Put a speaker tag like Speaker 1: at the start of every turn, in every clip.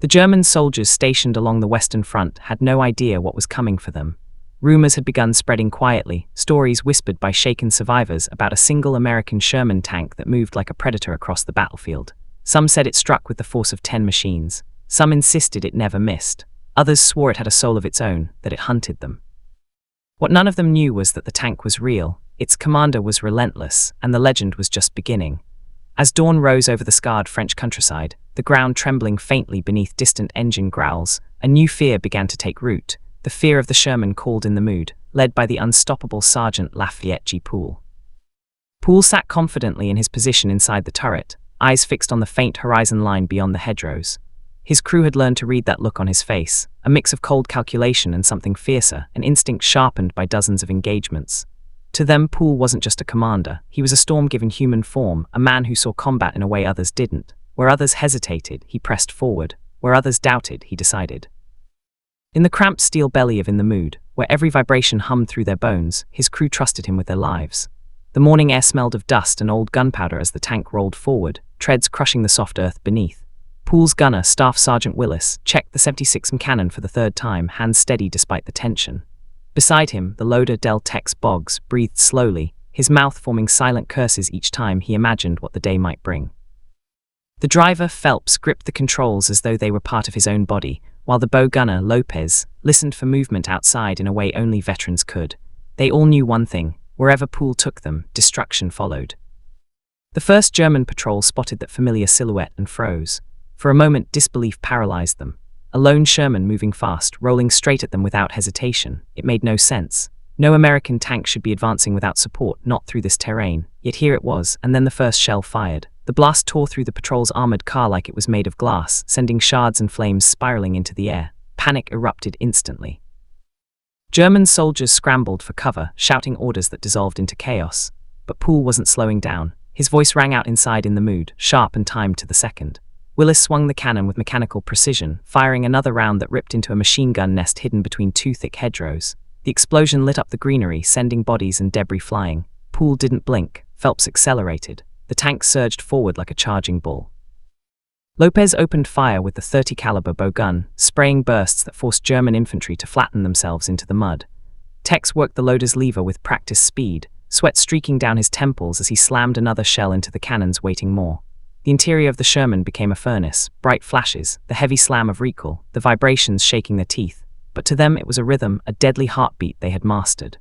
Speaker 1: The German soldiers stationed along the Western Front had no idea what was coming for them. Rumors had begun spreading quietly, stories whispered by shaken survivors about a single American Sherman tank that moved like a predator across the battlefield. Some said it struck with the force of 10 machines. Some insisted it never missed. Others swore it had a soul of its own, that it hunted them. What none of them knew was that the tank was real, its commander was relentless, and the legend was just beginning. As dawn rose over the scarred French countryside, the ground trembling faintly beneath distant engine growls, a new fear began to take root. The fear of the Sherman called in the mood, led by the unstoppable Sergeant Lafayette G. Poole. Poole sat confidently in his position inside the turret, eyes fixed on the faint horizon line beyond the hedgerows. His crew had learned to read that look on his face, a mix of cold calculation and something fiercer, an instinct sharpened by dozens of engagements. To them, Poole wasn't just a commander, he was a storm given human form, a man who saw combat in a way others didn't. Where others hesitated, he pressed forward. Where others doubted, he decided. In the cramped steel belly of In the Mood, where every vibration hummed through their bones, his crew trusted him with their lives. The morning air smelled of dust and old gunpowder as the tank rolled forward, treads crushing the soft earth beneath. Poole's gunner, Staff Sergeant Willis, checked the 76mm cannon for the third time, hands steady despite the tension. Beside him, the loader Del Tex Boggs breathed slowly, his mouth forming silent curses each time he imagined what the day might bring. The driver, Phelps, gripped the controls as though they were part of his own body, while the bow gunner, Lopez, listened for movement outside in a way only veterans could. They all knew one thing: wherever Poole took them, destruction followed. The first German patrol spotted that familiar silhouette and froze. For a moment, disbelief paralyzed them. A lone Sherman moving fast, rolling straight at them without hesitation. It made no sense. No American tank should be advancing without support, not through this terrain. Yet here it was, and then the first shell fired. The blast tore through the patrol's armored car like it was made of glass, sending shards and flames spiraling into the air. Panic erupted instantly. German soldiers scrambled for cover, shouting orders that dissolved into chaos. But Poole wasn't slowing down. His voice rang out inside In the Mood, sharp and timed to the second. Willis swung the cannon with mechanical precision, firing another round that ripped into a machine gun nest hidden between two thick hedgerows. The explosion lit up the greenery, sending bodies and debris flying. Poole didn't blink. Phelps accelerated. The tank surged forward like a charging bull. Lopez opened fire with the .30 caliber bow gun, spraying bursts that forced German infantry to flatten themselves into the mud. Tex worked the loader's lever with practiced speed, sweat streaking down his temples as he slammed another shell into the cannons waiting more. The interior of the Sherman became a furnace, bright flashes, the heavy slam of recoil, the vibrations shaking their teeth. But to them it was a rhythm, a deadly heartbeat they had mastered.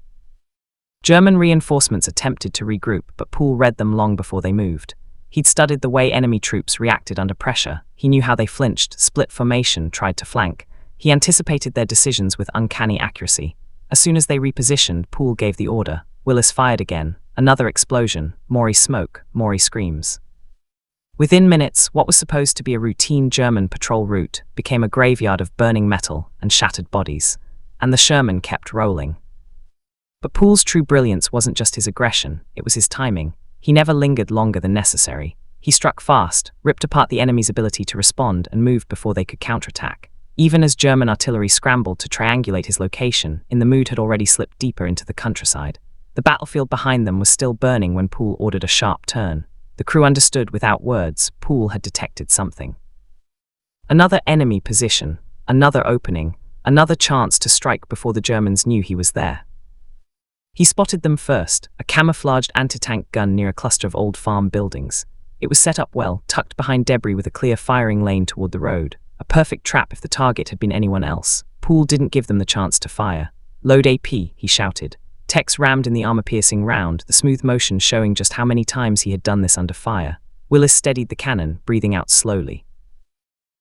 Speaker 1: German reinforcements attempted to regroup, but Poole read them long before they moved. He'd studied the way enemy troops reacted under pressure. He knew how they flinched, split formation, tried to flank. He anticipated their decisions with uncanny accuracy. As soon as they repositioned, Poole gave the order. Willis fired again. Another explosion. More smoke, more screams. Within minutes, what was supposed to be a routine German patrol route became a graveyard of burning metal and shattered bodies. And the Sherman kept rolling. But Poole's true brilliance wasn't just his aggression, it was his timing. He never lingered longer than necessary. He struck fast, ripped apart the enemy's ability to respond, and moved before they could counterattack. Even as German artillery scrambled to triangulate his location, In the Mood had already slipped deeper into the countryside. The battlefield behind them was still burning when Poole ordered a sharp turn. The crew understood without words. Poole had detected something. Another enemy position, another opening, another chance to strike before the Germans knew he was there. He spotted them first, a camouflaged anti-tank gun near a cluster of old farm buildings. It was set up well, tucked behind debris with a clear firing lane toward the road. A perfect trap if the target had been anyone else. Poole didn't give them the chance to fire. "Load AP," he shouted. Tex rammed in the armor-piercing round, the smooth motion showing just how many times he had done this under fire. Willis steadied the cannon, breathing out slowly.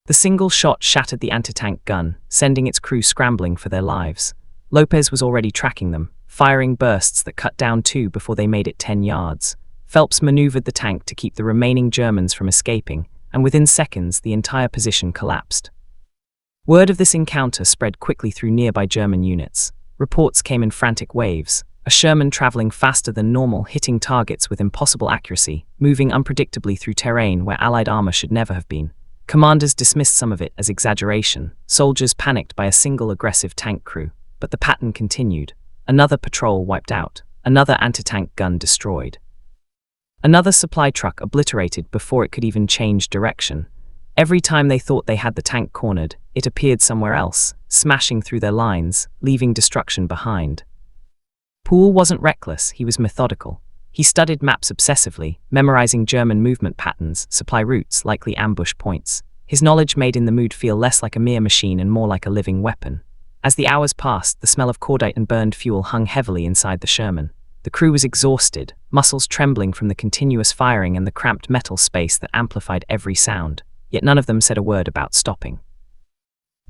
Speaker 1: The single shot shattered the anti-tank gun, sending its crew scrambling for their lives. Lopez was already tracking them, firing bursts that cut down two before they made it 10 yards. Phelps maneuvered the tank to keep the remaining Germans from escaping, and within seconds the entire position collapsed. Word of this encounter spread quickly through nearby German units. Reports came in frantic waves. A Sherman traveling faster than normal, hitting targets with impossible accuracy, moving unpredictably through terrain where Allied armor should never have been. Commanders dismissed some of it as exaggeration. Soldiers panicked by a single aggressive tank crew. But the pattern continued. Another patrol wiped out. Another anti-tank gun destroyed. Another supply truck obliterated before it could even change direction. Every time they thought they had the tank cornered, it appeared somewhere else, smashing through their lines, leaving destruction behind. Poole wasn't reckless, he was methodical. He studied maps obsessively, memorizing German movement patterns, supply routes, likely ambush points. His knowledge made In the Mood feel less like a mere machine and more like a living weapon. As the hours passed, the smell of cordite and burned fuel hung heavily inside the Sherman. The crew was exhausted, muscles trembling from the continuous firing and the cramped metal space that amplified every sound, yet none of them said a word about stopping.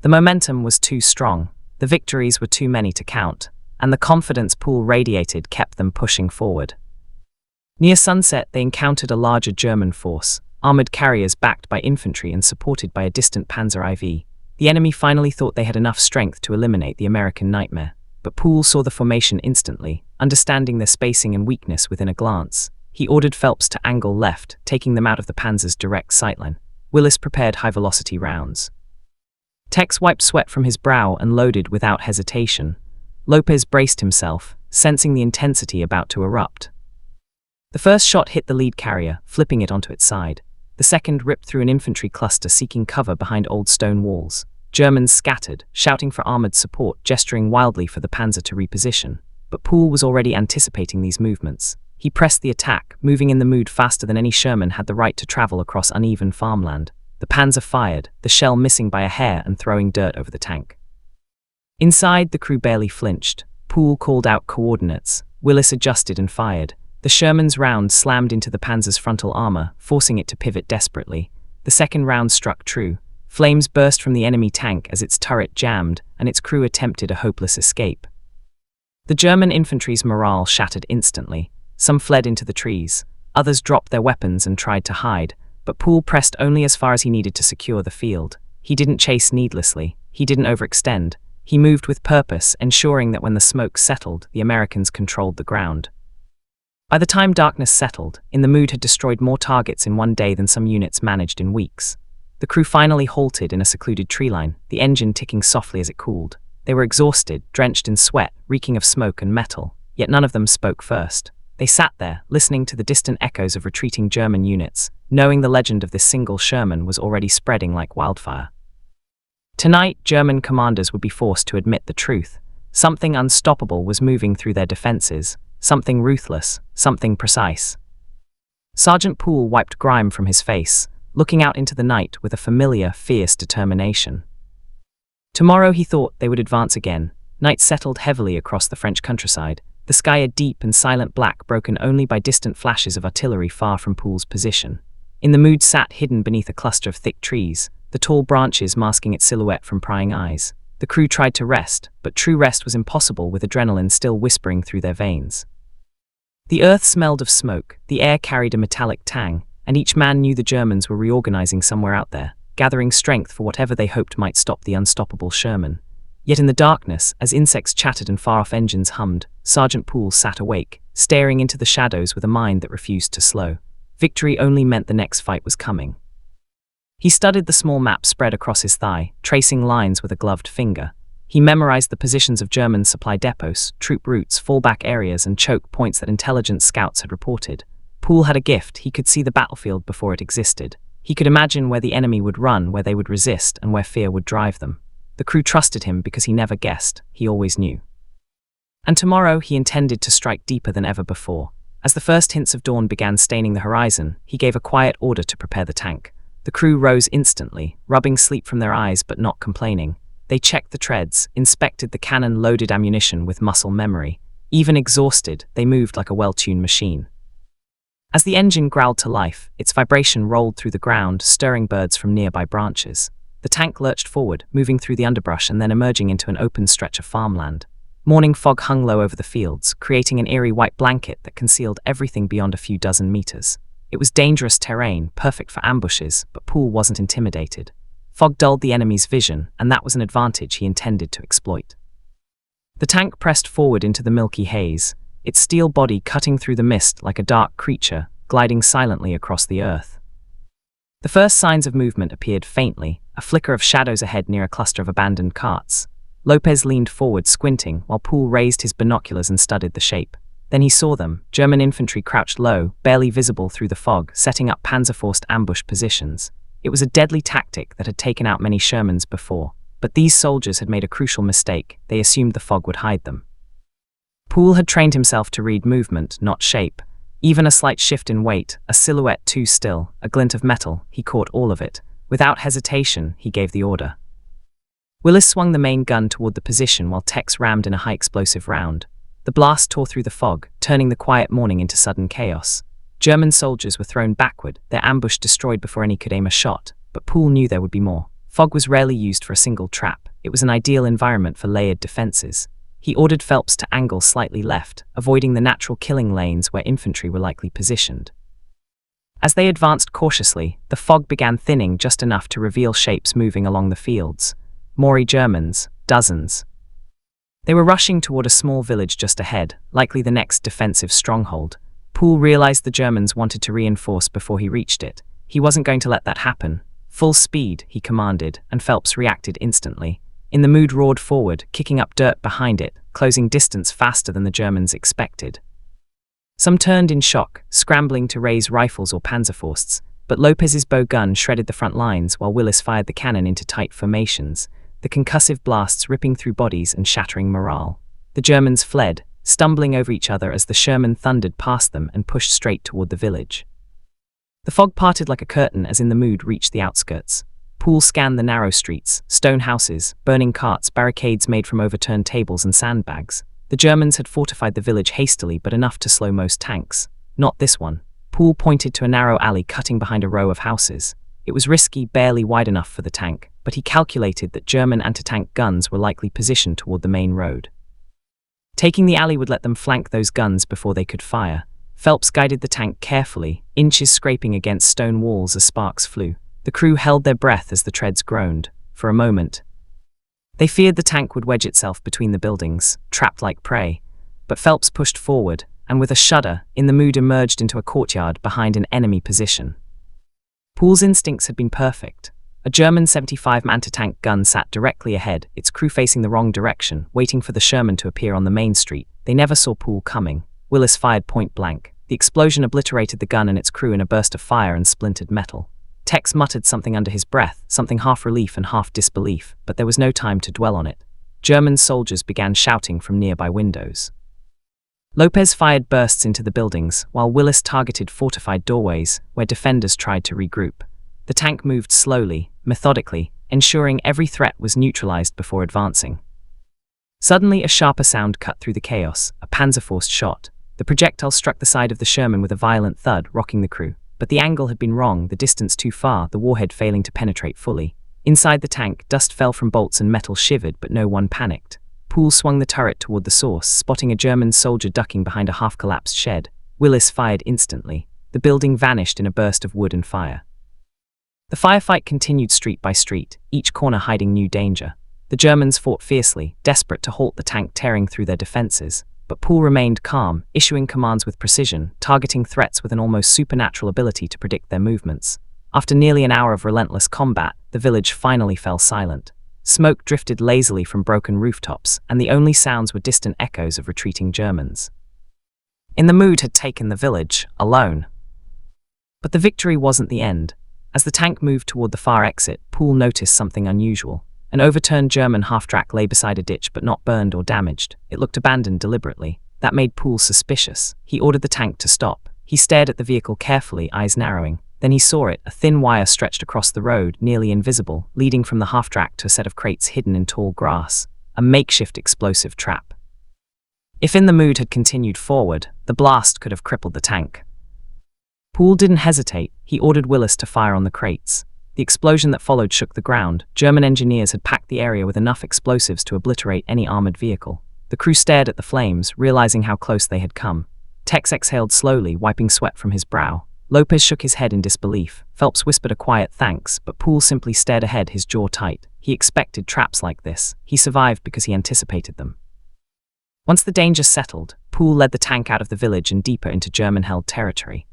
Speaker 1: The momentum was too strong, the victories were too many to count, and the confidence Poole radiated kept them pushing forward. Near sunset, they encountered a larger German force, armored carriers backed by infantry and supported by a distant Panzer IV. The enemy finally thought they had enough strength to eliminate the American nightmare, but Poole saw the formation instantly, understanding their spacing and weakness within a glance. He ordered Phelps to angle left, taking them out of the Panzer's direct sightline. Willis prepared high-velocity rounds. Tex wiped sweat from his brow and loaded without hesitation. Lopez braced himself, sensing the intensity about to erupt. The first shot hit the lead carrier, flipping it onto its side. The second ripped through an infantry cluster seeking cover behind old stone walls. Germans scattered, shouting for armored support, gesturing wildly for the Panzer to reposition. But Poole was already anticipating these movements. He pressed the attack, moving In the Mood faster than any Sherman had the right to travel across uneven farmland. The Panzer fired, the shell missing by a hair and throwing dirt over the tank. Inside, the crew barely flinched. Poole called out coordinates. Willis adjusted and fired. The Sherman's round slammed into the Panzer's frontal armor, forcing it to pivot desperately. The second round struck true. Flames burst from the enemy tank as its turret jammed, and its crew attempted a hopeless escape. The German infantry's morale shattered instantly. Some fled into the trees. Others dropped their weapons and tried to hide, but Poole pressed only as far as he needed to secure the field. He didn't chase needlessly. He didn't overextend. He moved with purpose, ensuring that when the smoke settled, the Americans controlled the ground. By the time darkness settled, In the Mood had destroyed more targets in one day than some units managed in weeks. The crew finally halted in a secluded tree line, the engine ticking softly as it cooled. They were exhausted, drenched in sweat, reeking of smoke and metal, yet none of them spoke first. They sat there, listening to the distant echoes of retreating German units, knowing the legend of this single Sherman was already spreading like wildfire. Tonight, German commanders would be forced to admit the truth. Something unstoppable was moving through their defenses. Something ruthless, something precise. Sergeant Poole wiped grime from his face, looking out into the night with a familiar, fierce determination. Tomorrow, he thought, they would advance again. Night settled heavily across the French countryside, the sky a deep and silent black broken only by distant flashes of artillery far from Poole's position. In the Mood sat hidden beneath a cluster of thick trees, the tall branches masking its silhouette from prying eyes. The crew tried to rest, but true rest was impossible with adrenaline still whispering through their veins. The earth smelled of smoke, the air carried a metallic tang, and each man knew the Germans were reorganizing somewhere out there, gathering strength for whatever they hoped might stop the unstoppable Sherman. Yet in the darkness, as insects chattered and far-off engines hummed, Sergeant Poole sat awake, staring into the shadows with a mind that refused to slow. Victory only meant the next fight was coming. He studied the small map spread across his thigh, tracing lines with a gloved finger. He memorized the positions of German supply depots, troop routes, fallback areas, and choke points that intelligence scouts had reported. Poole had a gift. He could see the battlefield before it existed. He could imagine where the enemy would run, where they would resist, and where fear would drive them. The crew trusted him because he never guessed. He always knew. And tomorrow he intended to strike deeper than ever before. As the first hints of dawn began staining the horizon, he gave a quiet order to prepare the tank. The crew rose instantly, rubbing sleep from their eyes but not complaining. They checked the treads, inspected the cannon-loaded ammunition with muscle memory. Even exhausted, they moved like a well-tuned machine. As the engine growled to life, its vibration rolled through the ground, stirring birds from nearby branches. The tank lurched forward, moving through the underbrush and then emerging into an open stretch of farmland. Morning fog hung low over the fields, creating an eerie white blanket that concealed everything beyond a few dozen meters. It was dangerous terrain, perfect for ambushes, but Poole wasn't intimidated. Fog dulled the enemy's vision, and that was an advantage he intended to exploit. The tank pressed forward into the milky haze, its steel body cutting through the mist like a dark creature, gliding silently across the earth. The first signs of movement appeared faintly, a flicker of shadows ahead near a cluster of abandoned carts. Lopez leaned forward, squinting, while Poole raised his binoculars and studied the shape. Then he saw them, German infantry crouched low, barely visible through the fog, setting up panzer-forced ambush positions. It was a deadly tactic that had taken out many Shermans before, but these soldiers had made a crucial mistake. They assumed the fog would hide them. Poole had trained himself to read movement, not shape. Even a slight shift in weight, a silhouette too still, a glint of metal, he caught all of it. Without hesitation, he gave the order. Willis swung the main gun toward the position while Tex rammed in a high-explosive round. The blast tore through the fog, turning the quiet morning into sudden chaos. German soldiers were thrown backward, their ambush destroyed before any could aim a shot, but Poole knew there would be more. Fog was rarely used for a single trap. It was an ideal environment for layered defenses. He ordered Phelps to angle slightly left, avoiding the natural killing lanes where infantry were likely positioned. As they advanced cautiously, the fog began thinning just enough to reveal shapes moving along the fields. Maury Germans, dozens. They were rushing toward a small village just ahead, likely the next defensive stronghold. Poole realized the Germans wanted to reinforce before he reached it. He wasn't going to let that happen. Full speed, he commanded, and Phelps reacted instantly. The mood roared forward, kicking up dirt behind it, closing distance faster than the Germans expected. Some turned in shock, scrambling to raise rifles or panzerfausts, but Lopez's bow gun shredded the front lines while Willis fired the cannon into tight formations, the concussive blasts ripping through bodies and shattering morale. The Germans fled, stumbling over each other as the Sherman thundered past them and pushed straight toward the village. The fog parted like a curtain as the mood reached the outskirts. Poole scanned the narrow streets, stone houses, burning carts, barricades made from overturned tables and sandbags. The Germans had fortified the village hastily but enough to slow most tanks. Not this one. Poole pointed to a narrow alley cutting behind a row of houses. It was risky, barely wide enough for the tank, but he calculated that German anti-tank guns were likely positioned toward the main road. Taking the alley would let them flank those guns before they could fire. Phelps guided the tank carefully, inches scraping against stone walls as sparks flew. The crew held their breath as the treads groaned. For a moment, they feared the tank would wedge itself between the buildings, trapped like prey. But Phelps pushed forward, and with a shudder, the mood emerged into a courtyard behind an enemy position. Poole's instincts had been perfect. A German 75 anti-tank gun sat directly ahead, its crew facing the wrong direction, waiting for the Sherman to appear on the main street. They never saw Poole coming. Willis fired point blank. The explosion obliterated the gun and its crew in a burst of fire and splintered metal. Tex muttered something under his breath, something half relief and half disbelief, but there was no time to dwell on it. German soldiers began shouting from nearby windows. Lopez fired bursts into the buildings, while Willis targeted fortified doorways, where defenders tried to regroup. The tank moved slowly, methodically, ensuring every threat was neutralized before advancing. Suddenly, a sharper sound cut through the chaos, a panzerfaust shot. The projectile struck the side of the Sherman with a violent thud, rocking the crew. But the angle had been wrong, the distance too far, the warhead failing to penetrate fully. Inside the tank, dust fell from bolts and metal shivered, but no one panicked. Poole swung the turret toward the source, spotting a German soldier ducking behind a half-collapsed shed. Willis fired instantly. The building vanished in a burst of wood and fire. The firefight continued street by street, each corner hiding new danger. The Germans fought fiercely, desperate to halt the tank tearing through their defenses. But Poole remained calm, issuing commands with precision, targeting threats with an almost supernatural ability to predict their movements. After nearly an hour of relentless combat, the village finally fell silent. Smoke drifted lazily from broken rooftops, and the only sounds were distant echoes of retreating Germans. The mood had taken the village, alone. But the victory wasn't the end. As the tank moved toward the far exit, Poole noticed something unusual. An overturned German half-track lay beside a ditch but not burned or damaged. It looked abandoned deliberately. That made Poole suspicious. He ordered the tank to stop. He stared at the vehicle carefully, eyes narrowing. Then he saw it, a thin wire stretched across the road, nearly invisible, leading from the half-track to a set of crates hidden in tall grass. A makeshift explosive trap. If the mood had continued forward, the blast could have crippled the tank. Poole didn't hesitate. He ordered Willis to fire on the crates. The explosion that followed shook the ground. German engineers had packed the area with enough explosives to obliterate any armored vehicle. The crew stared at the flames, realizing how close they had come. Tex exhaled slowly, wiping sweat from his brow. Lopez shook his head in disbelief. Phelps whispered a quiet thanks, but Poole simply stared ahead, his jaw tight. He expected traps like this. He survived because he anticipated them. Once the danger settled, Poole led the tank out of the village and deeper into German-held territory.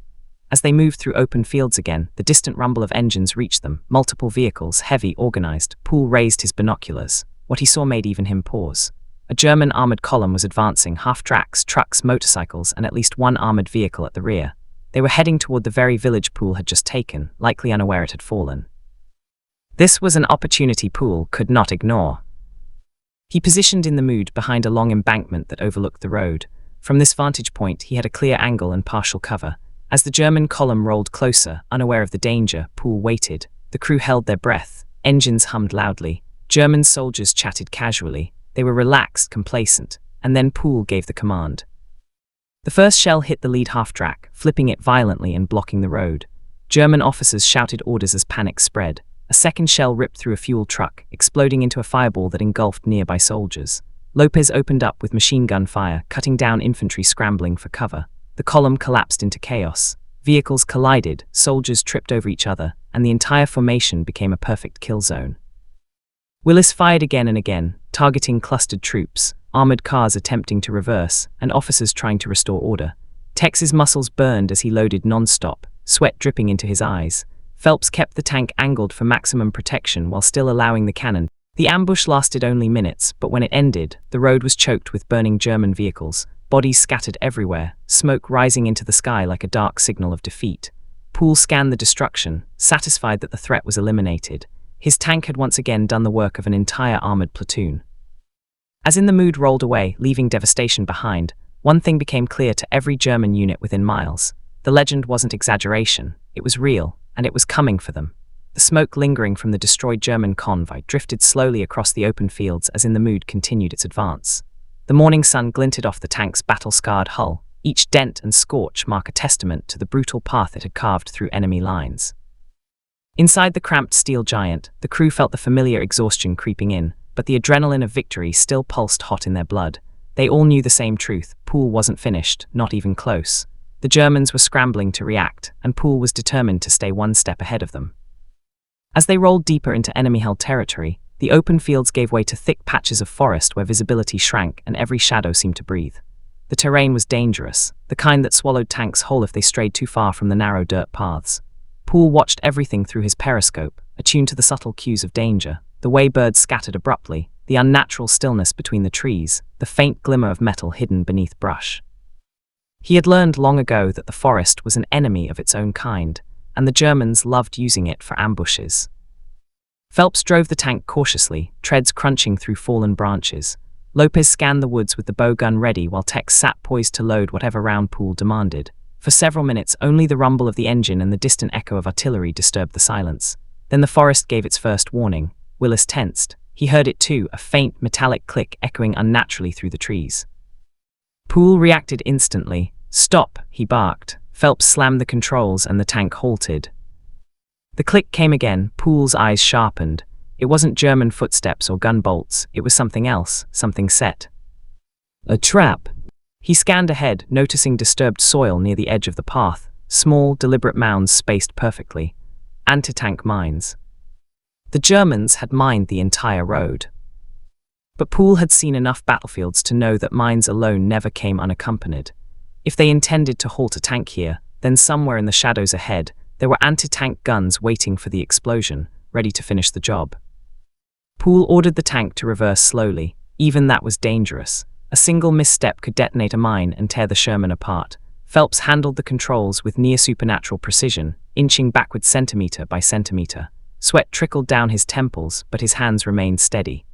Speaker 1: As they moved through open fields again, the distant rumble of engines reached them, multiple vehicles, heavy, organized. Poole raised his binoculars. What he saw made even him pause. A German armored column was advancing, half-tracks, trucks, motorcycles, and at least one armored vehicle at the rear. They were heading toward the very village Poole had just taken, likely unaware it had fallen. This was an opportunity Poole could not ignore. He positioned in the mood behind a long embankment that overlooked the road. From this vantage point, he had a clear angle and partial cover. As the German column rolled closer, unaware of the danger, Poole waited. The crew held their breath. Engines hummed loudly. German soldiers chatted casually. They were relaxed, complacent. And then Poole gave the command. The first shell hit the lead half-track, flipping it violently and blocking the road. German officers shouted orders as panic spread. A second shell ripped through a fuel truck, exploding into a fireball that engulfed nearby soldiers. Lopez opened up with machine gun fire, cutting down infantry scrambling for cover. The column collapsed into chaos. Vehicles collided, soldiers tripped over each other, and the entire formation became a perfect kill zone. Willis fired again and again, targeting clustered troops, armored cars attempting to reverse, and officers trying to restore order. Tex's muscles burned as he loaded non-stop, sweat dripping into his eyes. Phelps kept the tank angled for maximum protection while still allowing the cannon. The ambush lasted only minutes, but when it ended, the road was choked with burning German vehicles, bodies scattered everywhere, smoke rising into the sky like a dark signal of defeat. Poole scanned the destruction, satisfied that the threat was eliminated. His tank had once again done the work of an entire armored platoon. As In the Mood rolled away, leaving devastation behind, one thing became clear to every German unit within miles. The legend wasn't exaggeration, it was real, and it was coming for them. The smoke lingering from the destroyed German convoy drifted slowly across the open fields as In the Mood continued its advance. The morning sun glinted off the tank's battle-scarred hull. Each dent and scorch mark a testament to the brutal path it had carved through enemy lines. Inside the cramped steel giant, the crew felt the familiar exhaustion creeping in, but the adrenaline of victory still pulsed hot in their blood. They all knew the same truth: Poole wasn't finished, not even close. The Germans were scrambling to react, and Poole was determined to stay one step ahead of them. As they rolled deeper into enemy-held territory, the open fields gave way to thick patches of forest where visibility shrank and every shadow seemed to breathe. The terrain was dangerous, the kind that swallowed tanks whole if they strayed too far from the narrow dirt paths. Poole watched everything through his periscope, attuned to the subtle cues of danger: the way birds scattered abruptly, the unnatural stillness between the trees, the faint glimmer of metal hidden beneath brush. He had learned long ago that the forest was an enemy of its own kind, and the Germans loved using it for ambushes. Phelps drove the tank cautiously, treads crunching through fallen branches. Lopez scanned the woods with the bow gun ready while Tex sat poised to load whatever round Poole demanded. For several minutes, only the rumble of the engine and the distant echo of artillery disturbed the silence. Then the forest gave its first warning. Willis tensed. He heard it too, a faint, metallic click echoing unnaturally through the trees. Poole reacted instantly. "Stop," he barked. Phelps slammed the controls and the tank halted. The click came again. Poole's eyes sharpened. It wasn't German footsteps or gun bolts, it was something else, something set. A trap. He scanned ahead, noticing disturbed soil near the edge of the path, small, deliberate mounds spaced perfectly. Anti-tank mines. The Germans had mined the entire road. But Poole had seen enough battlefields to know that mines alone never came unaccompanied. If they intended to halt a tank here, then somewhere in the shadows ahead, there were anti-tank guns waiting for the explosion, ready to finish the job. Poole ordered the tank to reverse slowly. Even that was dangerous. A single misstep could detonate a mine and tear the Sherman apart. Phelps handled the controls with near-supernatural precision, inching backward centimeter by centimeter. Sweat trickled down his temples, but his hands remained steady.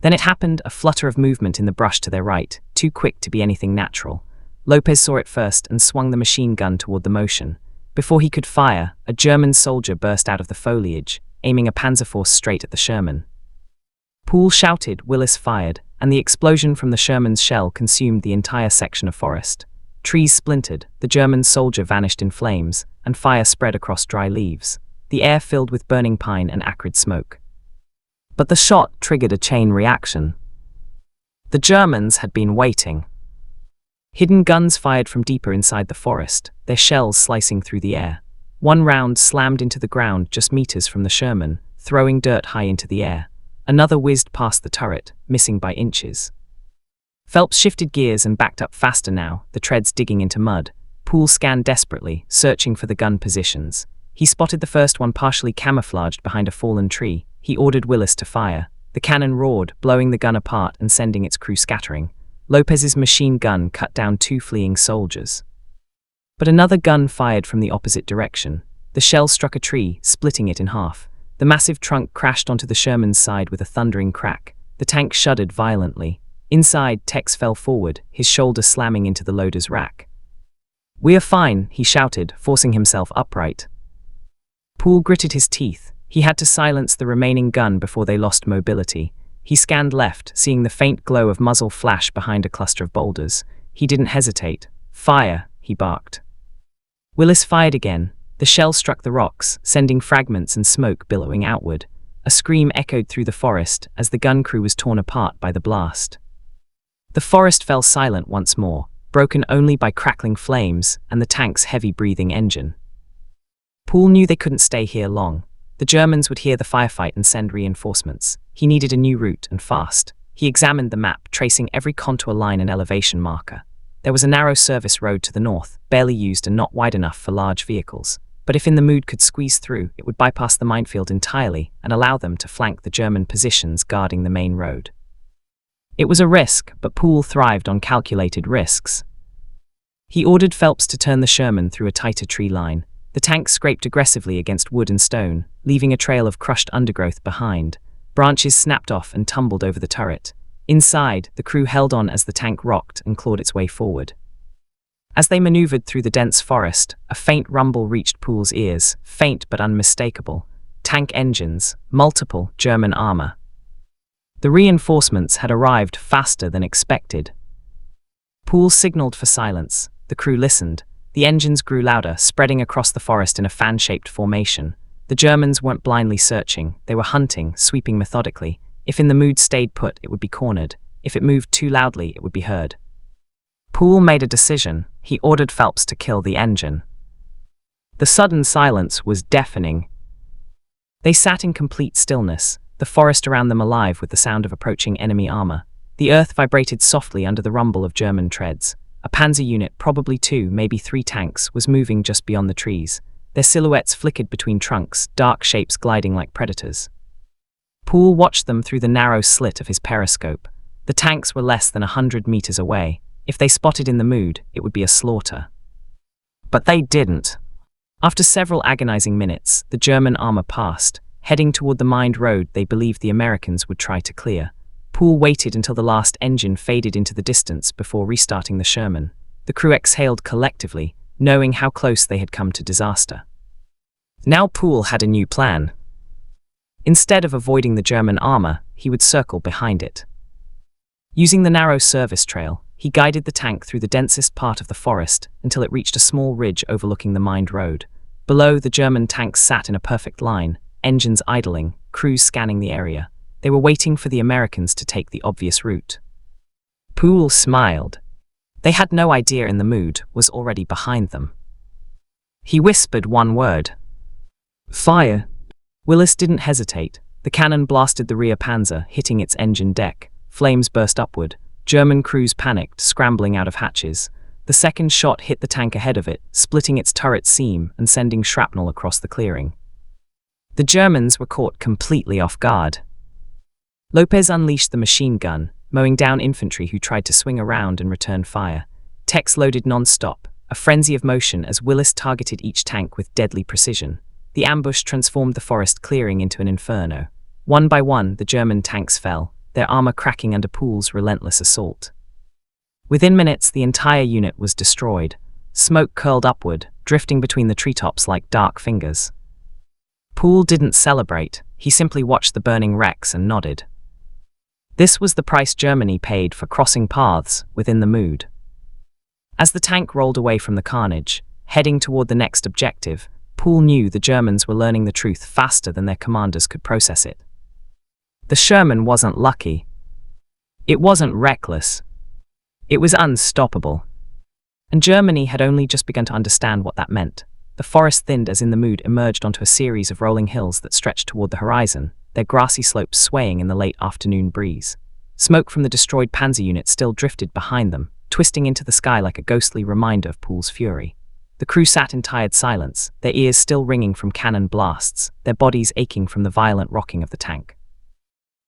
Speaker 1: Then it happened, a flutter of movement in the brush to their right, too quick to be anything natural. Lopez saw it first and swung the machine gun toward the motion. Before he could fire, a German soldier burst out of the foliage, aiming a Panzerforce straight at the Sherman. Poole shouted, Willis fired, and the explosion from the Sherman's shell consumed the entire section of forest. Trees splintered, the German soldier vanished in flames, and fire spread across dry leaves. The air filled with burning pine and acrid smoke. But the shot triggered a chain reaction. The Germans had been waiting. Hidden guns fired from deeper inside the forest, their shells slicing through the air. One round slammed into the ground just meters from the Sherman, throwing dirt high into the air. Another whizzed past the turret, missing by inches. Phelps shifted gears and backed up faster now, the treads digging into mud. Poole scanned desperately, searching for the gun positions. He spotted the first one partially camouflaged behind a fallen tree. He ordered Willis to fire. The cannon roared, blowing the gun apart and sending its crew scattering. Lopez's machine gun cut down 2 fleeing soldiers. But another gun fired from the opposite direction. The shell struck a tree, splitting it in half. The massive trunk crashed onto the Sherman's side with a thundering crack. The tank shuddered violently. Inside, Tex fell forward, his shoulder slamming into the loader's rack. "We are fine," he shouted, forcing himself upright. Poole gritted his teeth. He had to silence the remaining gun before they lost mobility. He scanned left, seeing the faint glow of muzzle flash behind a cluster of boulders. He didn't hesitate. "Fire," he barked. Willis fired again. The shell struck the rocks, sending fragments and smoke billowing outward. A scream echoed through the forest as the gun crew was torn apart by the blast. The forest fell silent once more, broken only by crackling flames and the tank's heavy-breathing engine. Poole knew they couldn't stay here long. The Germans would hear the firefight and send reinforcements. He needed a new route, and fast. He examined the map, tracing every contour line and elevation marker. There was a narrow service road to the north, barely used and not wide enough for large vehicles. But if In the Mood could squeeze through, it would bypass the minefield entirely and allow them to flank the German positions guarding the main road. It was a risk, but Poole thrived on calculated risks. He ordered Phelps to turn the Sherman through a tighter tree line. The tank scraped aggressively against wood and stone, leaving a trail of crushed undergrowth behind. Branches snapped off and tumbled over the turret. Inside, the crew held on as the tank rocked and clawed its way forward. As they maneuvered through the dense forest, a faint rumble reached Poole's ears, faint but unmistakable. Tank engines, multiple German armor. The reinforcements had arrived faster than expected. Poole signaled for silence. The crew listened. The engines grew louder, spreading across the forest in a fan-shaped formation. The Germans weren't blindly searching. They were hunting, sweeping methodically. If In the Mood stayed put, it would be cornered. If it moved too loudly, it would be heard. Poole made a decision. He ordered Phelps to kill the engine. The sudden silence was deafening. They sat in complete stillness, the forest around them alive with the sound of approaching enemy armor. The earth vibrated softly under the rumble of German treads. A panzer unit, probably 2, maybe 3 tanks, was moving just beyond the trees. Their silhouettes flickered between trunks, dark shapes gliding like predators. Poole watched them through the narrow slit of his periscope. The tanks were less than 100 meters away. If they spotted In the Mood, it would be a slaughter. But they didn't. After several agonizing minutes, the German armor passed, heading toward the mined road they believed the Americans would try to clear. Poole waited until the last engine faded into the distance before restarting the Sherman. The crew exhaled collectively, knowing how close they had come to disaster. Now Poole had a new plan. Instead of avoiding the German armor, he would circle behind it. Using the narrow service trail, he guided the tank through the densest part of the forest until it reached a small ridge overlooking the mined road. Below, the German tanks sat in a perfect line, engines idling, crews scanning the area. They were waiting for the Americans to take the obvious route. Poole smiled. They had no idea In the Mood was already behind them. He whispered one word. "Fire." Willis didn't hesitate. The cannon blasted the rear panzer, hitting its engine deck. Flames burst upward. German crews panicked, scrambling out of hatches. The second shot hit the tank ahead of it, splitting its turret seam and sending shrapnel across the clearing. The Germans were caught completely off guard. Lopez unleashed the machine gun, mowing down infantry who tried to swing around and return fire. Tex loaded non-stop, a frenzy of motion as Willis targeted each tank with deadly precision. The ambush transformed the forest clearing into an inferno. One by one, the German tanks fell, their armor cracking under Poole's relentless assault. Within minutes, the entire unit was destroyed. Smoke curled upward, drifting between the treetops like dark fingers. Poole didn't celebrate. He simply watched the burning wrecks and nodded. This was the price Germany paid for crossing paths with In the Mood. As the tank rolled away from the carnage, heading toward the next objective, Poole knew the Germans were learning the truth faster than their commanders could process it. The Sherman wasn't lucky. It wasn't reckless. It was unstoppable. And Germany had only just begun to understand what that meant. The forest thinned as In the Mood emerged onto a series of rolling hills that stretched toward the horizon, their grassy slopes swaying in the late afternoon breeze. Smoke from the destroyed panzer unit still drifted behind them, twisting into the sky like a ghostly reminder of Poole's fury. The crew sat in tired silence, their ears still ringing from cannon blasts, their bodies aching from the violent rocking of the tank.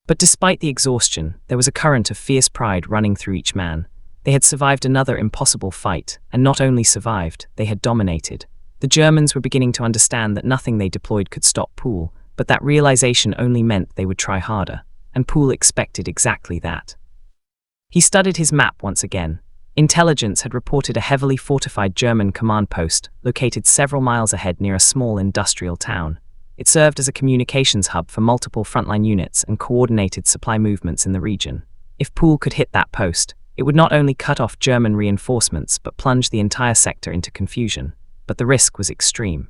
Speaker 1: But despite the exhaustion, there was a current of fierce pride running through each man. They had survived another impossible fight, and not only survived, they had dominated. The Germans were beginning to understand that nothing they deployed could stop Poole. but that realization only meant they would try harder, and Poole expected exactly that. He studied his map once again. Intelligence had reported a heavily fortified German command post located several miles ahead near a small industrial town. It served as a communications hub for multiple frontline units and coordinated supply movements in the region. If Poole could hit that post, it would not only cut off German reinforcements but plunge the entire sector into confusion. But the risk was extreme.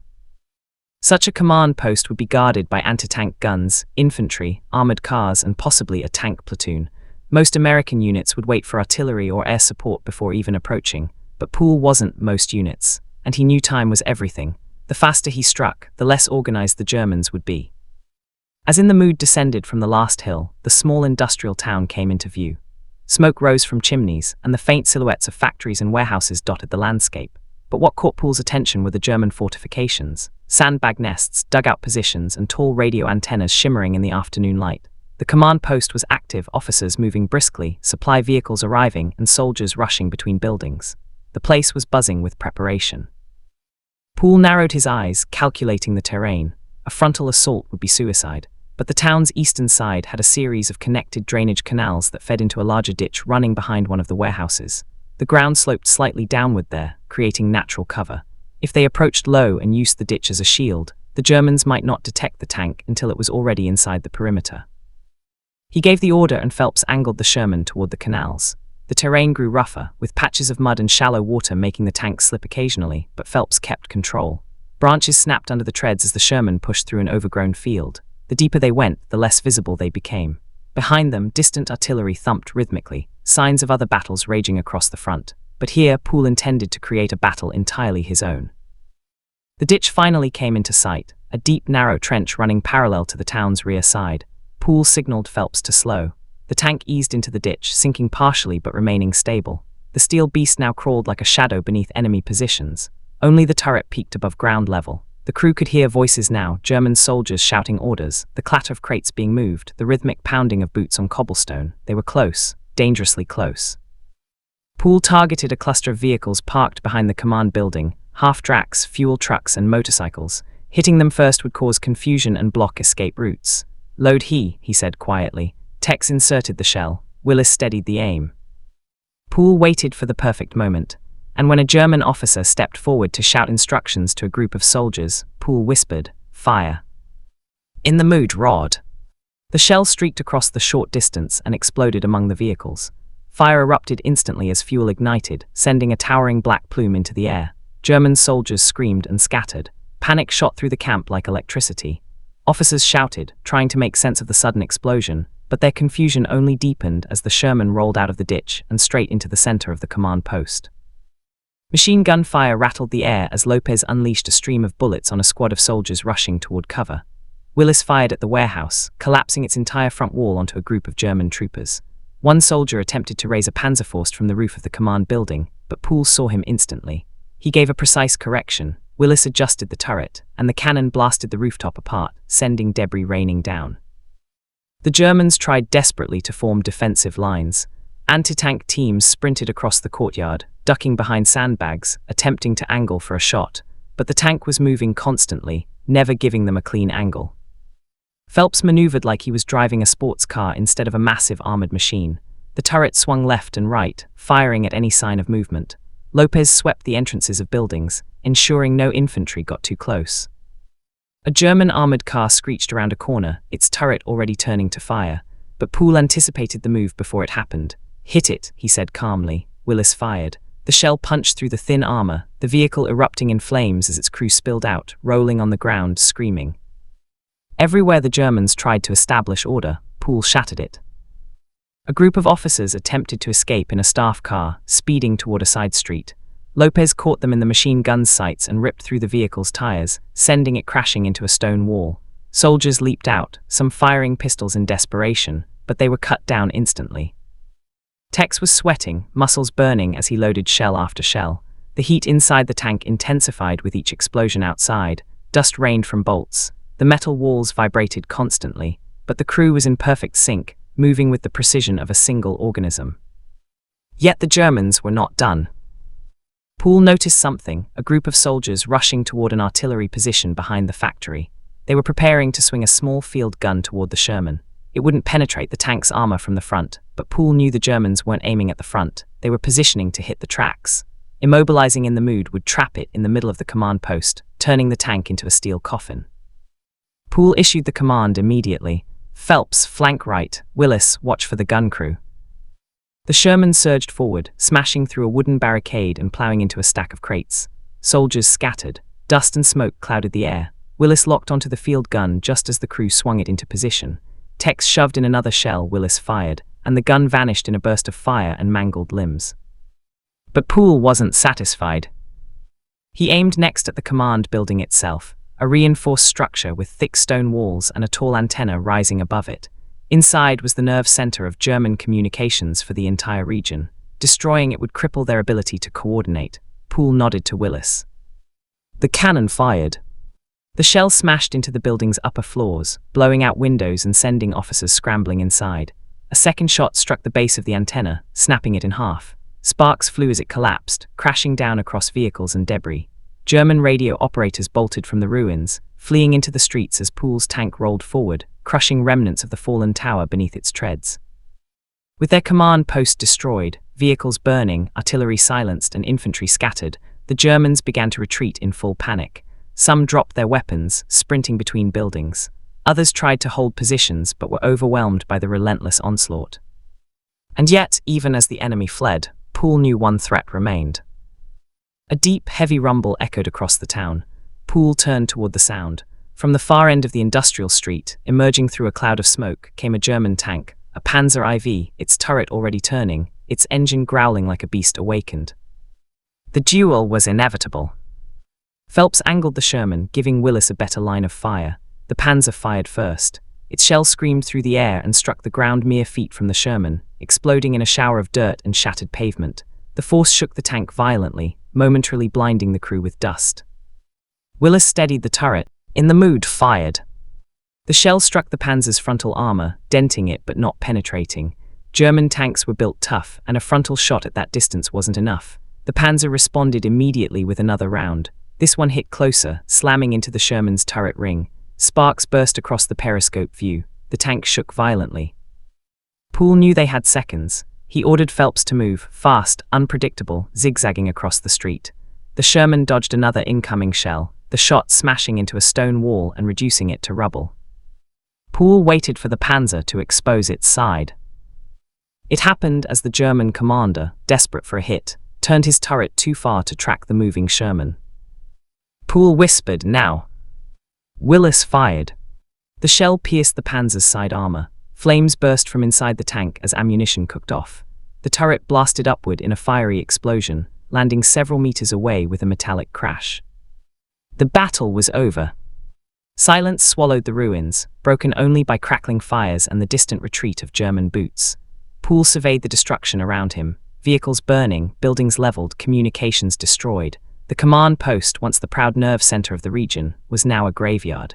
Speaker 1: Such a command post would be guarded by anti-tank guns, infantry, armored cars, and possibly a tank platoon. Most American units would wait for artillery or air support before even approaching, but Poole wasn't most units, and he knew time was everything. The faster he struck, the less organized the Germans would be. As in the mood descended from the last hill, the small industrial town came into view. Smoke rose from chimneys, and the faint silhouettes of factories and warehouses dotted the landscape. But what caught Poole's attention were the German fortifications, sandbag nests, dugout positions, and tall radio antennas shimmering in the afternoon light. The command post was active, officers moving briskly, supply vehicles arriving, and soldiers rushing between buildings. The place was buzzing with preparation. Poole narrowed his eyes, calculating the terrain. A frontal assault would be suicide, but the town's eastern side had a series of connected drainage canals that fed into a larger ditch running behind one of the warehouses. The ground sloped slightly downward there, creating natural cover. If they approached low and used the ditch as a shield, the Germans might not detect the tank until it was already inside the perimeter. He gave the order and Phelps angled the Sherman toward the canals. The terrain grew rougher, with patches of mud and shallow water making the tank slip occasionally, but Phelps kept control. Branches snapped under the treads as the Sherman pushed through an overgrown field. The deeper they went, the less visible they became. Behind them, distant artillery thumped rhythmically, signs of other battles raging across the front. But here, Poole intended to create a battle entirely his own. The ditch finally came into sight, a deep, narrow trench running parallel to the town's rear side. Poole signaled Phelps to slow. The tank eased into the ditch, sinking partially but remaining stable. The steel beast now crawled like a shadow beneath enemy positions. Only the turret peaked above ground level. The crew could hear voices now, German soldiers shouting orders, the clatter of crates being moved, the rhythmic pounding of boots on cobblestone. They were close, dangerously close. Poole targeted a cluster of vehicles parked behind the command building, half-tracks, fuel trucks, and motorcycles. Hitting them first would cause confusion and block escape routes. "Load," he said quietly. Tex inserted the shell. Willis steadied the aim. Poole waited for the perfect moment, and when a German officer stepped forward to shout instructions to a group of soldiers, Poole whispered, "Fire." "In the mood, Rod." The shell streaked across the short distance and exploded among the vehicles. Fire erupted instantly as fuel ignited, sending a towering black plume into the air. German soldiers screamed and scattered. Panic shot through the camp like electricity. Officers shouted, trying to make sense of the sudden explosion, but their confusion only deepened as the Sherman rolled out of the ditch and straight into the center of the command post. Machine gun fire rattled the air as Lopez unleashed a stream of bullets on a squad of soldiers rushing toward cover. Willis fired at the warehouse, collapsing its entire front wall onto a group of German troopers. One soldier attempted to raise a Panzerfaust from the roof of the command building, but Poole saw him instantly. He gave a precise correction. Willis adjusted the turret, and the cannon blasted the rooftop apart, sending debris raining down. The Germans tried desperately to form defensive lines. Anti-tank teams sprinted across the courtyard, ducking behind sandbags, attempting to angle for a shot, but the tank was moving constantly, never giving them a clean angle. Phelps maneuvered like he was driving a sports car instead of a massive armored machine. The turret swung left and right, firing at any sign of movement. Lopez swept the entrances of buildings, ensuring no infantry got too close. A German armored car screeched around a corner, its turret already turning to fire, but Poole anticipated the move before it happened. "Hit it," he said calmly. Willis fired. The shell punched through the thin armor, the vehicle erupting in flames as its crew spilled out, rolling on the ground, screaming. Everywhere the Germans tried to establish order, Poole shattered it. A group of officers attempted to escape in a staff car, speeding toward a side street. Lopez caught them in the machine gun's sights and ripped through the vehicle's tires, sending it crashing into a stone wall. Soldiers leaped out, some firing pistols in desperation, but they were cut down instantly. Tex was sweating, muscles burning as he loaded shell after shell. The heat inside the tank intensified with each explosion outside. Dust rained from bolts. The metal walls vibrated constantly, but the crew was in perfect sync, moving with the precision of a single organism. Yet the Germans were not done. Poole noticed something, a group of soldiers rushing toward an artillery position behind the factory. They were preparing to swing a small field gun toward the Sherman. It wouldn't penetrate the tank's armor from the front, but Poole knew the Germans weren't aiming at the front. They were positioning to hit the tracks. Immobilizing in the mood would trap it in the middle of the command post, turning the tank into a steel coffin. Poole issued the command immediately. Phelps, flank right. Willis, watch for the gun crew. The Sherman surged forward, smashing through a wooden barricade and plowing into a stack of crates. Soldiers scattered. Dust and smoke clouded the air. Willis locked onto the field gun just as the crew swung it into position. Tex shoved in another shell. Willis fired, and the gun vanished in a burst of fire and mangled limbs. But Poole wasn't satisfied. He aimed next at the command building itself, a reinforced structure with thick stone walls and a tall antenna rising above it. Inside was the nerve center of German communications for the entire region. Destroying it would cripple their ability to coordinate. Poole nodded to Willis. The cannon fired. The shell smashed into the building's upper floors, blowing out windows and sending officers scrambling inside. A second shot struck the base of the antenna, snapping it in half. Sparks flew as it collapsed, crashing down across vehicles and debris. German radio operators bolted from the ruins, fleeing into the streets as Poole's tank rolled forward, crushing remnants of the fallen tower beneath its treads. With their command post destroyed, vehicles burning, artillery silenced, and infantry scattered, the Germans began to retreat in full panic. Some dropped their weapons, sprinting between buildings. Others tried to hold positions but were overwhelmed by the relentless onslaught. And yet, even as the enemy fled, Poole knew one threat remained. A deep, heavy rumble echoed across the town. Poole turned toward the sound. From the far end of the industrial street, emerging through a cloud of smoke, came a German tank, a Panzer IV, its turret already turning, its engine growling like a beast awakened. The duel was inevitable. Phelps angled the Sherman, giving Willis a better line of fire. The Panzer fired first. Its shell screamed through the air and struck the ground mere feet from the Sherman, exploding in a shower of dirt and shattered pavement. The force shook the tank violently, momentarily blinding the crew with dust. Willis steadied the turret. In the mood, fired. The shell struck the Panzer's frontal armor, denting it but not penetrating. German tanks were built tough, and a frontal shot at that distance wasn't enough. The Panzer responded immediately with another round. This one hit closer, slamming into the Sherman's turret ring. Sparks burst across the periscope view. The tank shook violently. Poole knew they had seconds. He ordered Phelps to move, fast, unpredictable, zigzagging across the street. The Sherman dodged another incoming shell, the shot smashing into a stone wall and reducing it to rubble. Poole waited for the Panzer to expose its side. It happened as the German commander, desperate for a hit, turned his turret too far to track the moving Sherman. Poole whispered, "Now." Willis fired. The shell pierced the Panzer's side armor. Flames burst from inside the tank as ammunition cooked off. The turret blasted upward in a fiery explosion, landing several meters away with a metallic crash. The battle was over. Silence swallowed the ruins, broken only by crackling fires and the distant retreat of German boots. Poole surveyed the destruction around him, vehicles burning, buildings leveled, communications destroyed. The command post, once the proud nerve center of the region, was now a graveyard.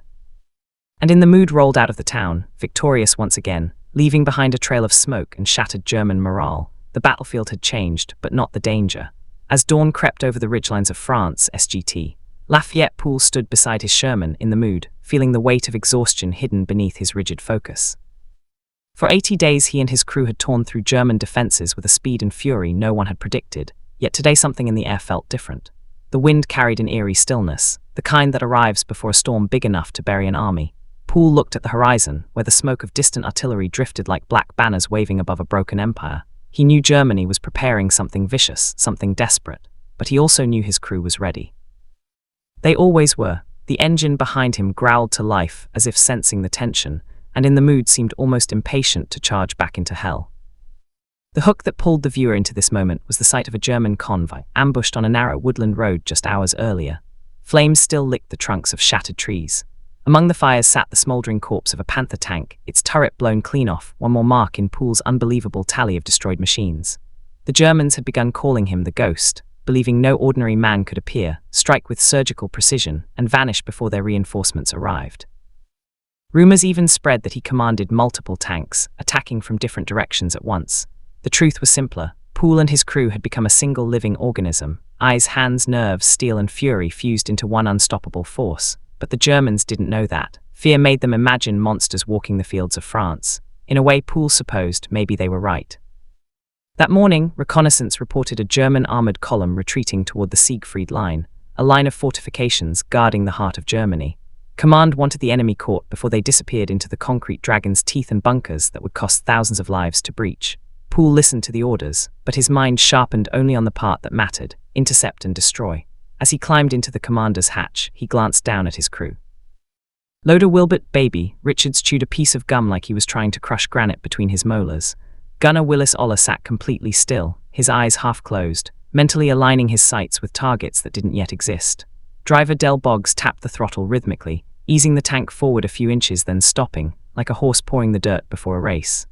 Speaker 1: And in the mood rolled out of the town, victorious once again, leaving behind a trail of smoke and shattered German morale. The battlefield had changed, but not the danger. As dawn crept over the ridgelines of France, SGT, Lafayette Poole stood beside his Sherman in the mood, feeling the weight of exhaustion hidden beneath his rigid focus. For 80 days he and his crew had torn through German defenses with a speed and fury no one had predicted, yet today something in the air felt different. The wind carried an eerie stillness, the kind that arrives before a storm big enough to bury an army. Poole looked at the horizon, where the smoke of distant artillery drifted like black banners waving above a broken empire. He knew Germany was preparing something vicious, something desperate, but he also knew his crew was ready. They always were. The engine behind him growled to life, as if sensing the tension, and in the mood seemed almost impatient to charge back into hell. The hook that pulled the viewer into this moment was the sight of a German convoy, ambushed on a narrow woodland road just hours earlier. Flames still licked the trunks of shattered trees. Among the fires sat the smoldering corpse of a Panther tank, its turret blown clean off, one more mark in Poole's unbelievable tally of destroyed machines. The Germans had begun calling him the Ghost, believing no ordinary man could appear, strike with surgical precision, and vanish before their reinforcements arrived. Rumors even spread that he commanded multiple tanks, attacking from different directions at once. The truth was simpler. Poole and his crew had become a single living organism, eyes, hands, nerves, steel and fury fused into one unstoppable force. But the Germans didn't know that. Fear made them imagine monsters walking the fields of France. In a way, Poole supposed maybe they were right. That morning, reconnaissance reported a German armored column retreating toward the Siegfried Line, a line of fortifications guarding the heart of Germany. Command wanted the enemy caught before they disappeared into the concrete dragon's teeth and bunkers that would cost thousands of lives to breach. Poole listened to the orders, but his mind sharpened only on the part that mattered: intercept and destroy. As he climbed into the commander's hatch, he glanced down at his crew. Loader Wilbert Baby Richards chewed a piece of gum like he was trying to crush granite between his molars. Gunner Willis Oller sat completely still, his eyes half closed, mentally aligning his sights with targets that didn't yet exist. Driver Del Boggs tapped the throttle rhythmically, easing the tank forward a few inches then stopping, like a horse pouring the dirt before a race.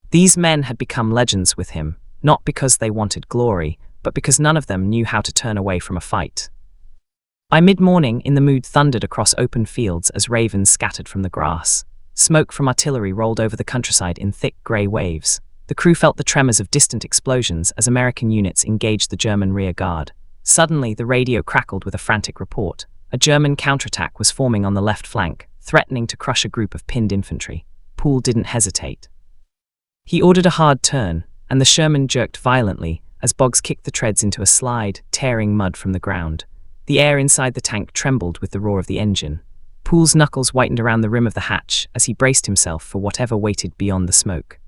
Speaker 1: These men had become legends with him, not because they wanted glory, but because none of them knew how to turn away from a fight. By mid-morning, In the Mood thundered across open fields as ravens scattered from the grass. Smoke from artillery rolled over the countryside in thick grey waves. The crew felt the tremors of distant explosions as American units engaged the German rear guard. Suddenly, the radio crackled with a frantic report. A German counterattack was forming on the left flank, threatening to crush a group of pinned infantry. Poole didn't hesitate. He ordered a hard turn, and the Sherman jerked violently as Boggs kicked the treads into a slide, tearing mud from the ground. The air inside the tank trembled with the roar of the engine. Poole's knuckles whitened around the rim of the hatch as he braced himself for whatever waited beyond the smoke.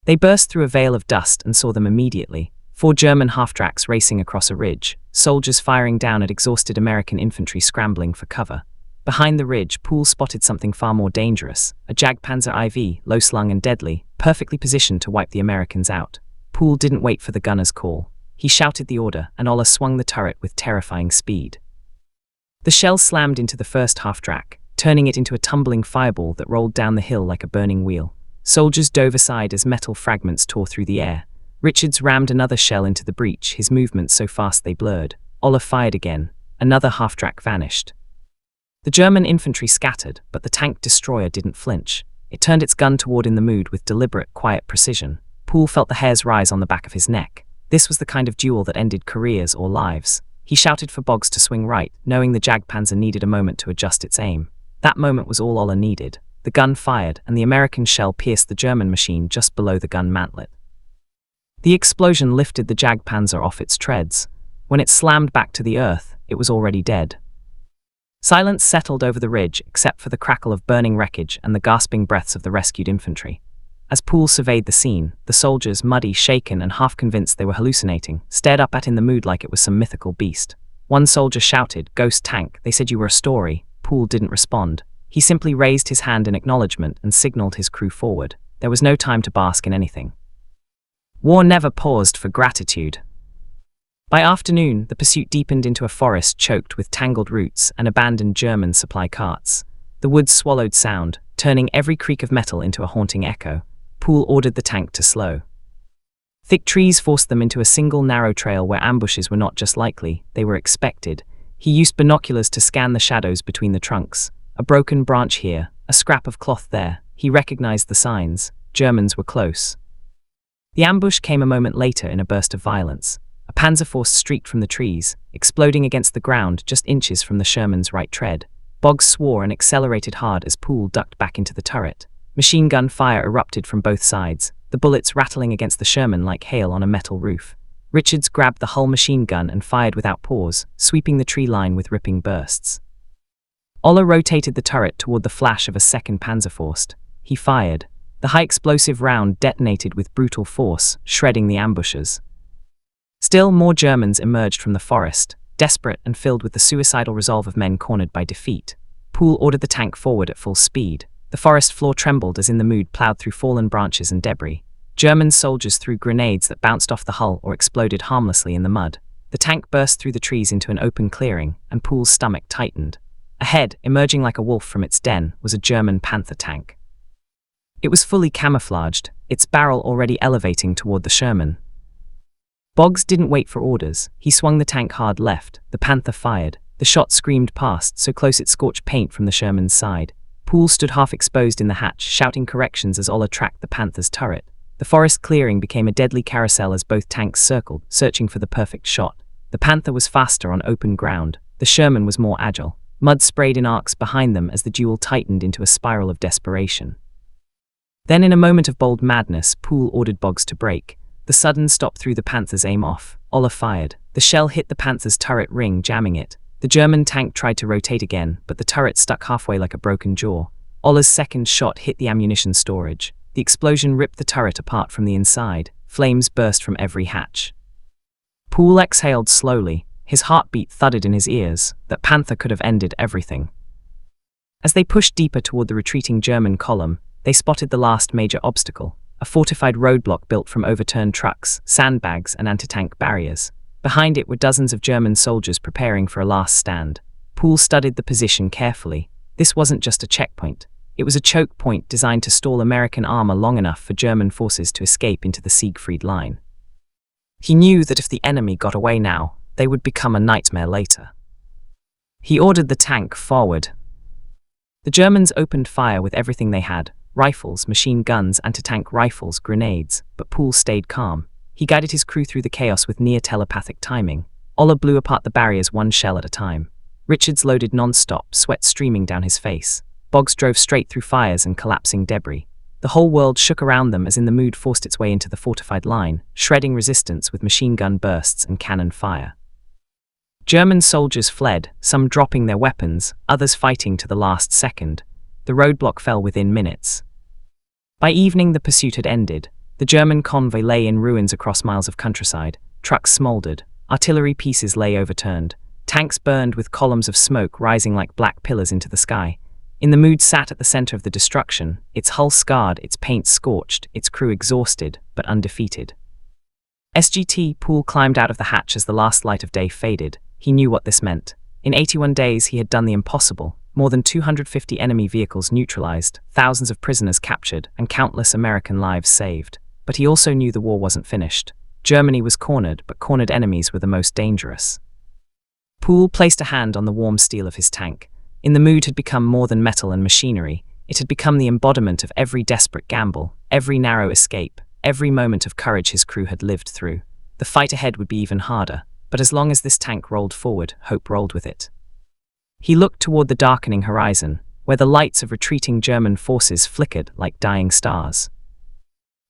Speaker 1: They burst through a veil of dust and saw them immediately. 4 German half-tracks racing across a ridge, soldiers firing down at exhausted American infantry scrambling for cover. Behind the ridge, Poole spotted something far more dangerous, a Jagdpanzer IV, low-slung and deadly, perfectly positioned to wipe the Americans out. Poole didn't wait for the gunner's call. He shouted the order, and Oller swung the turret with terrifying speed. The shell slammed into the first half-track, turning it into a tumbling fireball that rolled down the hill like a burning wheel. Soldiers dove aside as metal fragments tore through the air. Richards rammed another shell into the breach, his movements so fast they blurred. Oller fired again. Another half-track vanished. The German infantry scattered, but the tank destroyer didn't flinch. It turned its gun toward In the Mood with deliberate, quiet precision. Poole felt the hairs rise on the back of his neck. This was the kind of duel that ended careers or lives. He shouted for Boggs to swing right, knowing the Jagdpanzer needed a moment to adjust its aim. That moment was all Oller needed. The gun fired, and the American shell pierced the German machine just below the gun mantlet. The explosion lifted the Jagdpanzer off its treads. When it slammed back to the earth, it was already dead. Silence settled over the ridge, except for the crackle of burning wreckage and the gasping breaths of the rescued infantry. As Poole surveyed the scene, the soldiers, muddy, shaken, and half convinced they were hallucinating, stared up at In the Mood like it was some mythical beast. One soldier shouted, "Ghost tank, they said you were a story." Poole didn't respond. He simply raised his hand in acknowledgement and signaled his crew forward. There was no time to bask in anything. War never paused for gratitude. By afternoon, the pursuit deepened into a forest choked with tangled roots and abandoned German supply carts. The woods swallowed sound, turning every creak of metal into a haunting echo. Poole ordered the tank to slow. Thick trees forced them into a single narrow trail where ambushes were not just likely, they were expected. He used binoculars to scan the shadows between the trunks. A broken branch here, a scrap of cloth there. He recognized the signs. Germans were close. The ambush came a moment later in a burst of violence. A panzer force streaked from the trees, exploding against the ground just inches from the Sherman's right tread. Boggs swore and accelerated hard as Poole ducked back into the turret. Machine gun fire erupted from both sides, the bullets rattling against the Sherman like hail on a metal roof. Richards grabbed the hull machine gun and fired without pause, sweeping the tree line with ripping bursts. Oller rotated the turret toward the flash of a second Panzerfaust. He fired. The high-explosive round detonated with brutal force, shredding the ambushers. Still more Germans emerged from the forest, desperate and filled with the suicidal resolve of men cornered by defeat. Poole ordered the tank forward at full speed. The forest floor trembled as In the Mood plowed through fallen branches and debris. German soldiers threw grenades that bounced off the hull or exploded harmlessly in the mud. The tank burst through the trees into an open clearing, and Poole's stomach tightened. Ahead, emerging like a wolf from its den, was a German Panther tank. It was fully camouflaged, its barrel already elevating toward the Sherman. Boggs didn't wait for orders. He swung the tank hard left. The Panther fired. The shot screamed past, so close it scorched paint from the Sherman's side. Poole stood half exposed in the hatch, shouting corrections as Oller tracked the Panther's turret. The forest clearing became a deadly carousel as both tanks circled, searching for the perfect shot. The Panther was faster on open ground. The Sherman was more agile. Mud sprayed in arcs behind them as the duel tightened into a spiral of desperation. Then, in a moment of bold madness, Poole ordered Boggs to break. The sudden stop threw the Panther's aim off. Ola fired. The shell hit the Panther's turret ring, jamming it. The German tank tried to rotate again, but the turret stuck halfway like a broken jaw. Ola's second shot hit the ammunition storage. The explosion ripped the turret apart from the inside. Flames burst from every hatch. Poole exhaled slowly. His heartbeat thudded in his ears. That Panther could have ended everything. As they pushed deeper toward the retreating German column, they spotted the last major obstacle, a fortified roadblock built from overturned trucks, sandbags, and anti-tank barriers. Behind it were dozens of German soldiers preparing for a last stand. Poole studied the position carefully. This wasn't just a checkpoint. It was a choke point designed to stall American armor long enough for German forces to escape into the Siegfried Line. He knew that if the enemy got away now, they would become a nightmare later. He ordered the tank forward. The Germans opened fire with everything they had: rifles, machine guns, anti-tank rifles, grenades, but Poole stayed calm. He guided his crew through the chaos with near-telepathic timing. Ola blew apart the barriers one shell at a time. Richards loaded non-stop, sweat streaming down his face. Boggs drove straight through fires and collapsing debris. The whole world shook around them as In the Mood forced its way into the fortified line, shredding resistance with machine gun bursts and cannon fire. German soldiers fled, some dropping their weapons, others fighting to the last second. The roadblock fell within minutes. By evening, the pursuit had ended. The German convoy lay in ruins across miles of countryside. Trucks smoldered. Artillery pieces lay overturned. Tanks burned with columns of smoke rising like black pillars into the sky. In the Mood sat at the center of the destruction, its hull scarred, its paint scorched, its crew exhausted, but undefeated. SGT Poole climbed out of the hatch as the last light of day faded. He knew what this meant. In 81 days, he had done the impossible. More than 250 enemy vehicles neutralized, thousands of prisoners captured, and countless American lives saved. But he also knew the war wasn't finished. Germany was cornered, but cornered enemies were the most dangerous. Poole placed a hand on the warm steel of his tank. In the Mood had become more than metal and machinery. It had become the embodiment of every desperate gamble, every narrow escape, every moment of courage his crew had lived through. The fight ahead would be even harder, but as long as this tank rolled forward, hope rolled with it. He looked toward the darkening horizon, where the lights of retreating German forces flickered like dying stars.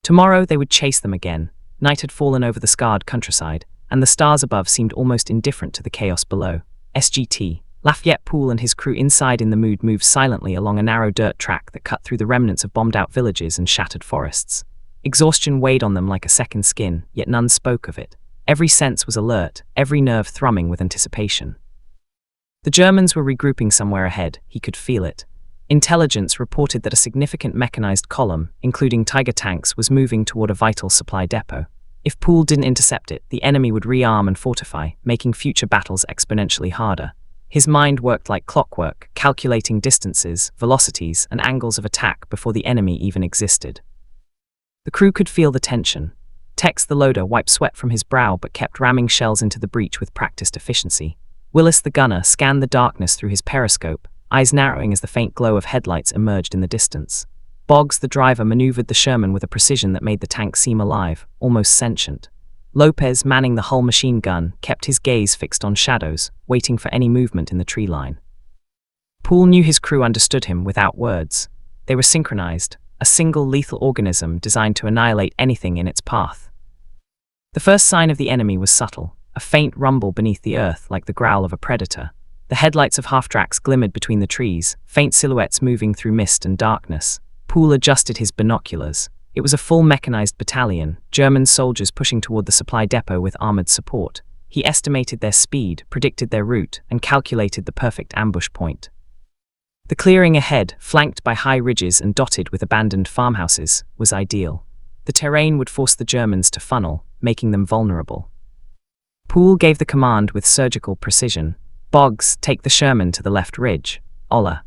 Speaker 1: Tomorrow they would chase them again. Night had fallen over the scarred countryside, and the stars above seemed almost indifferent to the chaos below. SGT, Lafayette Poole and his crew inside In the Mood moved silently along a narrow dirt track that cut through the remnants of bombed-out villages and shattered forests. Exhaustion weighed on them like a second skin, yet none spoke of it. Every sense was alert, every nerve thrumming with anticipation. The Germans were regrouping somewhere ahead. He could feel it. Intelligence reported that a significant mechanized column, including Tiger tanks, was moving toward a vital supply depot. If Poole didn't intercept it, the enemy would rearm and fortify, making future battles exponentially harder. His mind worked like clockwork, calculating distances, velocities, and angles of attack before the enemy even existed. The crew could feel the tension. Tex the loader wiped sweat from his brow but kept ramming shells into the breach with practiced efficiency. Willis the gunner scanned the darkness through his periscope, eyes narrowing as the faint glow of headlights emerged in the distance. Boggs the driver maneuvered the Sherman with a precision that made the tank seem alive, almost sentient. Lopez, manning the hull machine gun, kept his gaze fixed on shadows, waiting for any movement in the tree line. Poole knew his crew understood him without words. They were synchronized, a single lethal organism designed to annihilate anything in its path. The first sign of the enemy was subtle, a faint rumble beneath the earth like the growl of a predator. The headlights of half-tracks glimmered between the trees, faint silhouettes moving through mist and darkness. Poole adjusted his binoculars. It was a full mechanized battalion, German soldiers pushing toward the supply depot with armored support. He estimated their speed, predicted their route, and calculated the perfect ambush point. The clearing ahead, flanked by high ridges and dotted with abandoned farmhouses, was ideal. The terrain would force the Germans to funnel, making them vulnerable. Poole gave the command with surgical precision. Boggs, take the Sherman to the left ridge. Ola,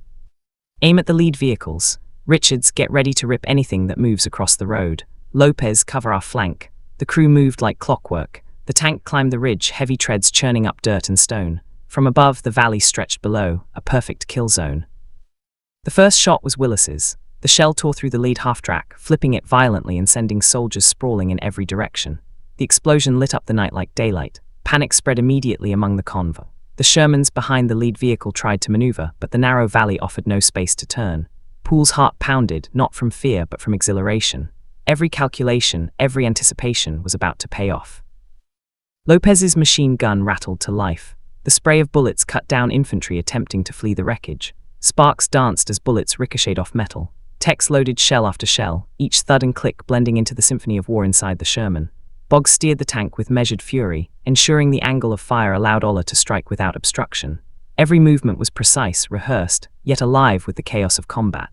Speaker 1: aim at the lead vehicles. Richards, get ready to rip anything that moves across the road. Lopez, cover our flank. The crew moved like clockwork. The tank climbed the ridge, heavy treads churning up dirt and stone. From above, the valley stretched below, a perfect kill zone. The first shot was Willis's. The shell tore through the lead half-track, flipping it violently and sending soldiers sprawling in every direction. The explosion lit up the night like daylight. Panic spread immediately among the convoy. The Shermans behind the lead vehicle tried to maneuver, but the narrow valley offered no space to turn. Poole's heart pounded, not from fear but from exhilaration. Every calculation, every anticipation was about to pay off. Lopez's machine gun rattled to life. The spray of bullets cut down infantry attempting to flee the wreckage. Sparks danced as bullets ricocheted off metal. Techs loaded shell after shell, each thud and click blending into the symphony of war inside the Sherman. Boggs steered the tank with measured fury, ensuring the angle of fire allowed Oller to strike without obstruction. Every movement was precise, rehearsed, yet alive with the chaos of combat.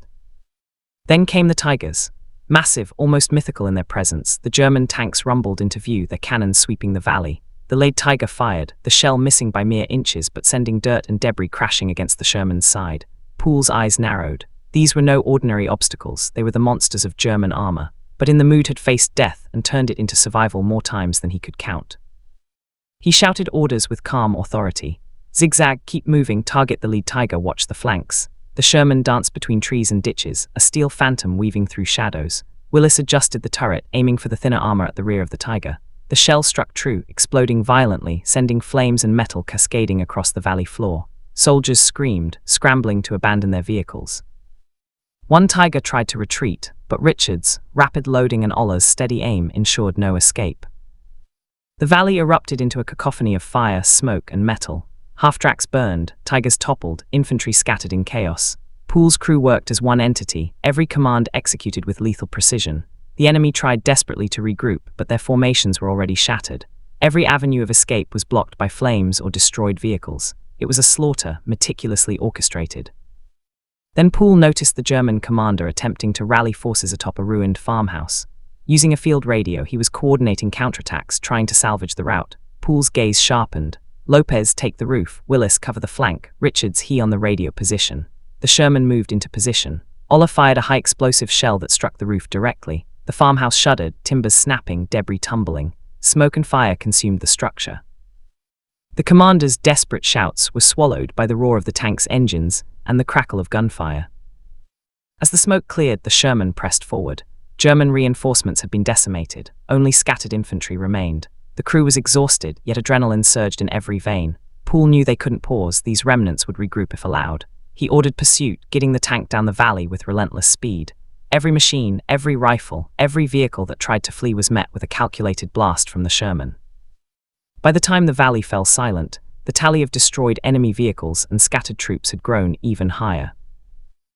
Speaker 1: Then came the Tigers. Massive, almost mythical in their presence, the German tanks rumbled into view, their cannons sweeping the valley. The lead Tiger fired, the shell missing by mere inches but sending dirt and debris crashing against the Sherman's side. Poole's eyes narrowed. These were no ordinary obstacles, they were the monsters of German armor. But in the mood had faced death and turned it into survival more times than he could count. He shouted orders with calm authority. Zigzag, keep moving, target the lead Tiger, watch the flanks. The Sherman danced between trees and ditches, a steel phantom weaving through shadows. Willis adjusted the turret, aiming for the thinner armor at the rear of the Tiger. The shell struck true, exploding violently, sending flames and metal cascading across the valley floor. Soldiers screamed, scrambling to abandon their vehicles. One Tiger tried to retreat, but Richard's rapid loading and Oller's steady aim ensured no escape. The valley erupted into a cacophony of fire, smoke, and metal. Half-tracks burned, Tigers toppled, infantry scattered in chaos. Poole's crew worked as one entity, every command executed with lethal precision. The enemy tried desperately to regroup, but their formations were already shattered. Every avenue of escape was blocked by flames or destroyed vehicles. It was a slaughter, meticulously orchestrated. Then Poole noticed the German commander attempting to rally forces atop a ruined farmhouse. Using a field radio, he was coordinating counterattacks, trying to salvage the rout. Poole's gaze sharpened. Lopez, take the roof. Willis, cover the flank. Richards, he on the radio position. The Sherman moved into position. Oller fired a high-explosive shell that struck the roof directly. The farmhouse shuddered, timbers snapping, debris tumbling. Smoke and fire consumed the structure. The commander's desperate shouts were swallowed by the roar of the tank's engines and the crackle of gunfire. As the smoke cleared, the Sherman pressed forward. German reinforcements had been decimated. Only scattered infantry remained. The crew was exhausted, yet adrenaline surged in every vein. Poole knew they couldn't pause. These remnants would regroup if allowed. He ordered pursuit, getting the tank down the valley with relentless speed. Every machine, every rifle, every vehicle that tried to flee was met with a calculated blast from the Sherman. By the time the valley fell silent, the tally of destroyed enemy vehicles and scattered troops had grown even higher.